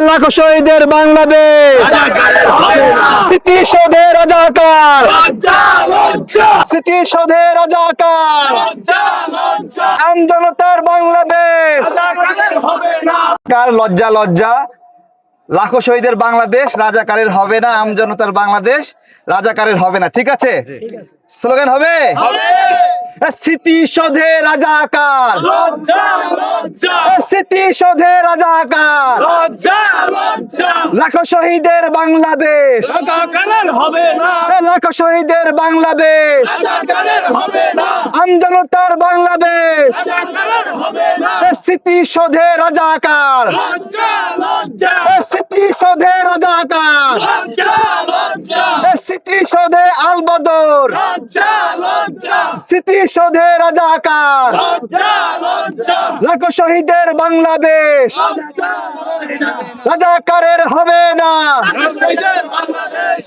লাখো শহীদের বাংলাদেশ স্মৃতিসৌধে রাজাকার স্মৃতিসৌধে রাজাকার আমজনতার বাংলাদেশ কার লজ্জা লজ্জা লাখো শহীদের বাংলাদেশ রাজাকারের হবে না আমজনতার বাংলাদেশ রাজাকারের হবে না ঠিক আছে স্লোগান হবে স্মৃতিসৌধে রাজাকার স্মৃতিসৌধে রাজাকার লাখো শহীদের বাংলাদেশ লাখো শহীদের বাংলাদেশ আমজনতার বাংলাদেশ স্মৃতিসৌধে রাজাকার স্মৃতিসৌধে রাজাকার স্মৃতিসৌধে আল বদর স্মৃতিসৌধে রাজাকার লাখো শহীদের বাংলাদেশ রাজাকারের হবে না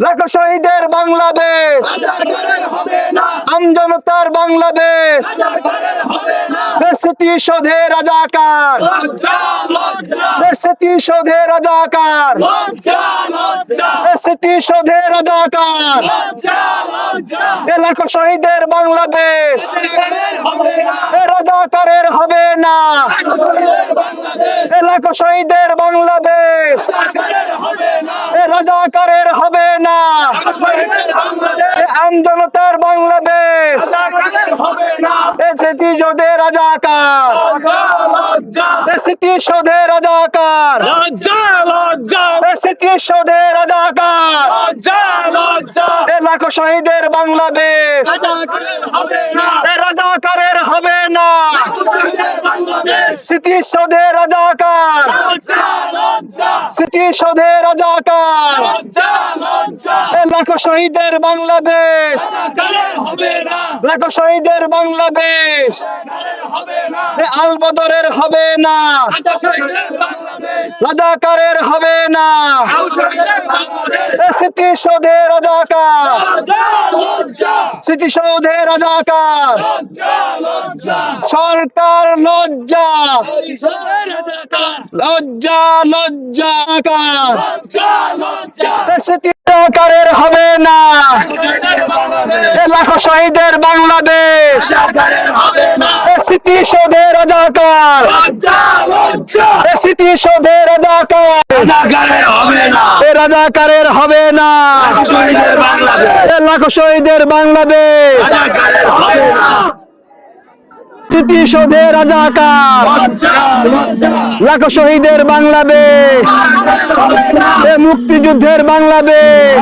লাখো শহীদের বাংলাদেশ আমজনতার বাংলাদেশ স্মৃতিসৌধে রাজাকার স্মৃতিসৌধে রাজাকার স্মৃতিসৌধে রাজাকার লাখো শহীদের বাংলাদেশ রাজাকারের হবে না লাখো শহীদের বাংলাদেশ রাজাকারের হবে না আমজনতার বাংলাদেশ স্মৃতিসৌধে রাজাকার স্মৃতিসৌধে রাজাকার স্মৃতিসৌধে রাজাকার লাখো শহীদের বাংলাদেশ রাজাকারের হবে না স্মৃতিসৌধে রাজাকার স্মৃতিসৌধে রাজাকার লাখো শহীদের বাংলাদেশ লাখো শহীদের বাংলাদেশ আল বদরের হবে না রাজাকারের হবে না স্মৃতিসৌধে রাজাকার স্মৃতিসৌধে রাজাকার সরকার লজ্জা লজ্জা লজ্জাকার রাজাকারের হবে না লাখো শহীদের বাংলাদেশ স্মৃতিসৌধে রাজাকার স্মৃতিসৌধে রাজাকার রাজাকারের হবে না লাখো শহীদের বাংলাদেশ স্মৃতিসৌধে রাজাকার লাখো শহীদের বাংলাদেশ মুক্তিযুদ্ধের বাংলাদেশ